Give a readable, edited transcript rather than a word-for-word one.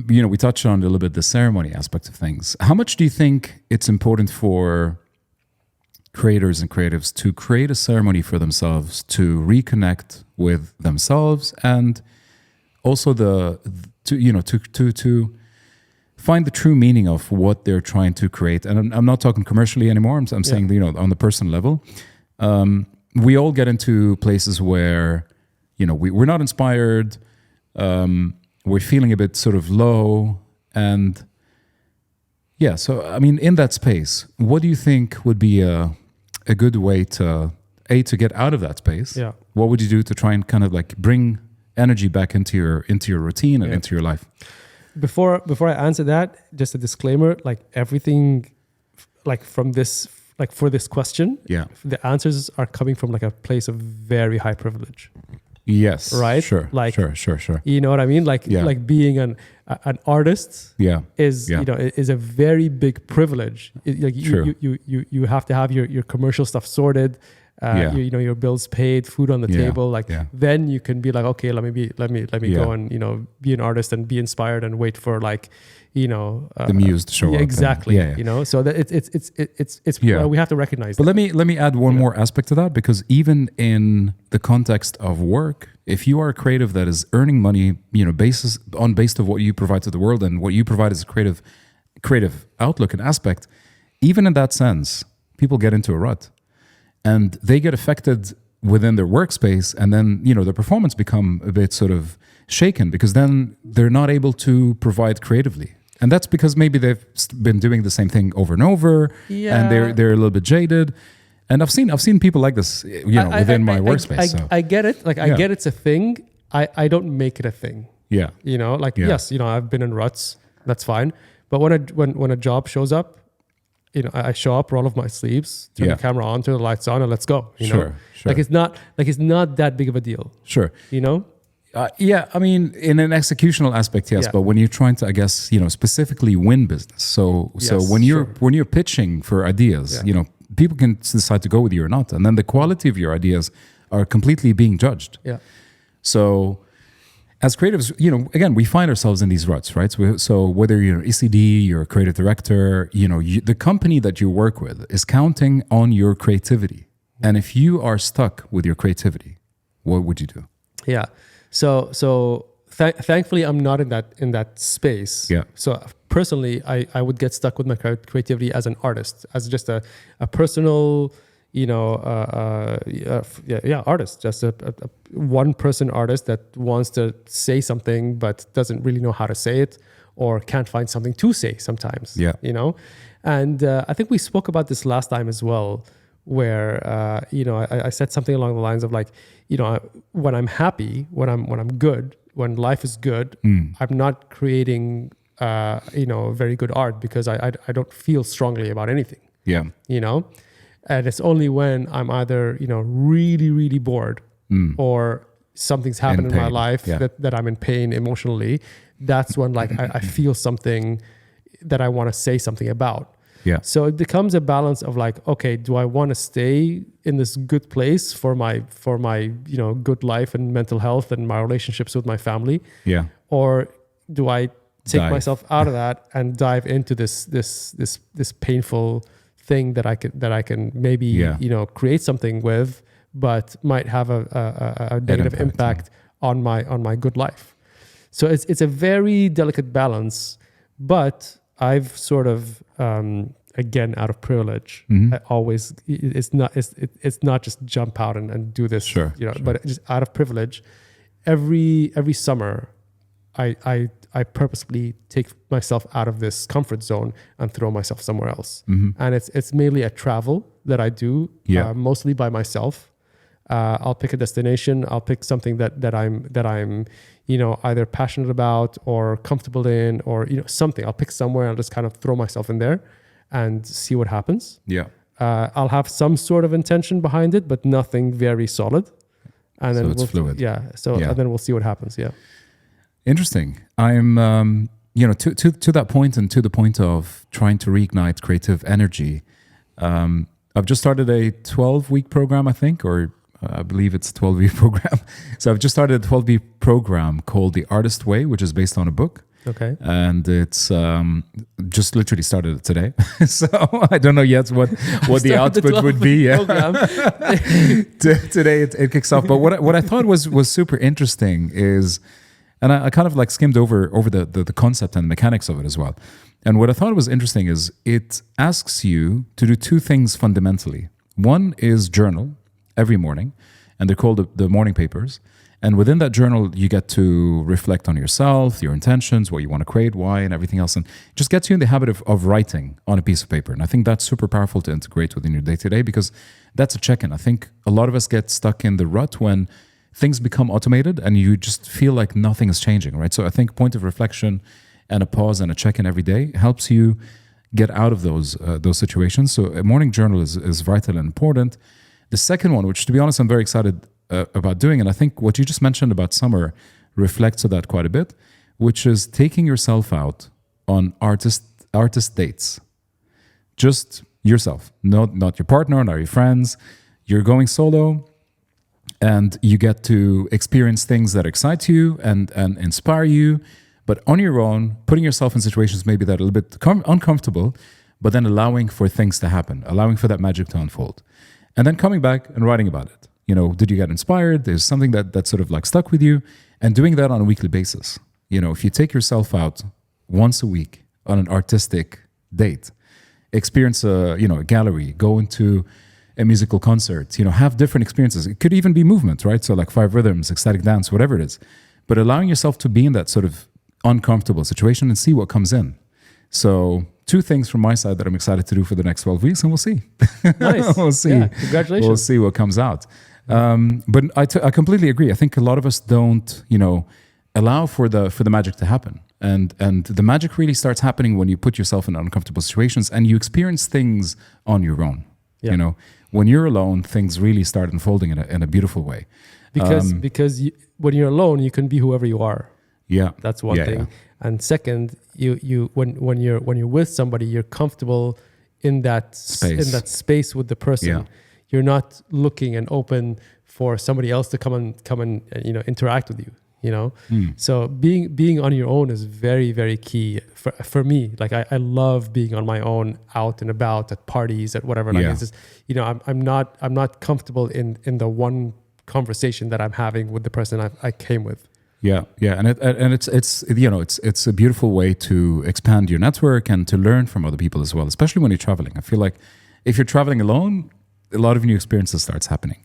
we touched on a little bit the ceremony aspect of things. How much do you think it's important for creators and creatives to create a ceremony for themselves to reconnect with themselves, and also to find the true meaning of what they're trying to create? And I'm not talking commercially anymore. I'm saying, on the personal level. We all get into places where, we're not inspired. We're feeling a bit sort of low. And so, in that space, what do you think would be a good way to get out of that space? Yeah. What would you do to try and kind of like bring energy back into your routine and into your life? Before I answer that, just a disclaimer, like everything, like from this, like for this question, the answers are coming from like a place of very high privilege. Yes. Right? Sure. Like, sure. You know what I mean? Like being an artist is a very big privilege. You have to have your commercial stuff sorted. Your bills paid, food on the table. Then you can be like, okay, let me go and be an artist and be inspired and wait for the muse to show up. Exactly. So that it's we have to recognize. But let me add one more aspect to that, because even in the context of work, if you are a creative that is earning money, based of what you provide to the world and what you provide as a creative outlook and aspect, even in that sense, people get into a rut. And they get affected within their workspace, and then their performance become a bit sort of shaken, because then they're not able to provide creatively, and that's because maybe they've been doing the same thing over and over, and they're a little bit jaded. And I've seen people like this, within my workspace. I get it. Like I get it's a thing. I don't make it a thing. Yeah. Yes. I've been in ruts. That's fine. But when a job shows up, I show up, roll off my sleeves, turn the camera on, turn the lights on, and let's go. Sure. Like it's not that big of a deal. Sure. In an executional aspect, yes. But when you're trying to, I guess, specifically win business. So when you're pitching for ideas, people can decide to go with you or not, and then the quality of your ideas are completely being judged. Yeah. So, as creatives, again, we find ourselves in these ruts, right? So whether you're an ECD, you're a creative director, the company that you work with is counting on your creativity. And if you are stuck with your creativity, what would you do? Yeah. So thankfully, I'm not in that space. Yeah. So personally, I would get stuck with my creativity as an artist, as just a personal, artist, just a one-person artist that wants to say something but doesn't really know how to say it, or can't find something to say sometimes. Yeah. And I think we spoke about this last time as well, where I said something along the lines of like, when I'm happy, when I'm good, when life is good, I'm not creating very good art because I don't feel strongly about anything. Yeah. And it's only when I'm either, really, really bored or something's happened in my life that I'm in pain emotionally. That's when like I feel something that I want to say something about. Yeah. So it becomes a balance of like, okay, do I want to stay in this good place for my good life and mental health and my relationships with my family? Yeah. Or do I take myself out of that and dive into this painful thing that I can maybe create something with, but might have a negative impact on my good life. So it's a very delicate balance, but I've sort of again, out of privilege, I always it's not just jump out and do this, but just out of privilege. Every summer, I purposefully take myself out of this comfort zone and throw myself somewhere else. And it's mainly a travel that I do, mostly by myself. I'll pick a destination. I'll pick something that I'm either passionate about or comfortable in, or something. I'll pick somewhere. I'll just kind of throw myself in there and see what happens. Yeah. I'll have some sort of intention behind it, but nothing very solid. And then it's fluid. And then we'll see what happens. Yeah. Interesting. I'm, to that point, and to the point of trying to reignite creative energy. I've just started a 12-week program, I think, or I believe it's a 12-week program. So I've just started a 12-week program called The Artist Way, which is based on a book. Okay. And it's just literally started today. So I don't know yet what the output would be. Yeah. Today it kicks off. But what I thought was super interesting is, and I kind of like skimmed over the concept and mechanics of it as well. And what I thought was interesting is it asks you to do two things fundamentally. One is journal every morning, and they're called the morning papers. And within that journal, you get to reflect on yourself, your intentions, what you want to create, why, and everything else. And it just gets you in the habit of writing on a piece of paper. And I think that's super powerful to integrate within your day-to-day, because that's a check-in. I think a lot of us get stuck in the rut when things become automated and you just feel like nothing is changing, right? So I think point of reflection and a pause and a check-in every day helps you get out of those situations. So a morning journal is vital and important. The second one, which to be honest, I'm very excited about doing, and I think what you just mentioned about summer reflects on that quite a bit, which is taking yourself out on artist dates. Just yourself, not your partner, not your friends. You're going solo, and you get to experience things that excite you and inspire you, but on your own, putting yourself in situations maybe that are a little bit uncomfortable, but then allowing for things to happen, allowing for that magic to unfold. And then coming back and writing about it. You know, did you get inspired? There's something that sort of like stuck with you, and doing that on a weekly basis. You know, if you take yourself out once a week on an artistic date, experience a gallery, go into a musical concert, have different experiences. It could even be movement, right? So like 5 rhythms, ecstatic dance, whatever it is. But allowing yourself to be in that sort of uncomfortable situation and see what comes in. So 2 things from my side that I'm excited to do for the next 12 weeks, and we'll see. Nice. We'll see. Yeah, congratulations. We'll see what comes out. But I completely agree. I think a lot of us don't, allow for the magic to happen. And the magic really starts happening when you put yourself in uncomfortable situations and you experience things on your own. Yeah. When you're alone, things really start unfolding in a beautiful way. Because when you're alone, you can be whoever you are. Yeah, that's one thing. Yeah. And second, when you're with somebody, you're comfortable in that space with the person. Yeah. You're not looking and open for somebody else to come and interact with you. So being on your own is very, very key for me. Like I love being on my own, out and about at parties, at whatever. Like it's just, I'm not comfortable in the one conversation that I'm having with the person I came with. Yeah, and it's a beautiful way to expand your network and to learn from other people as well, especially when you're traveling. I feel like if you're traveling alone, a lot of new experiences starts happening.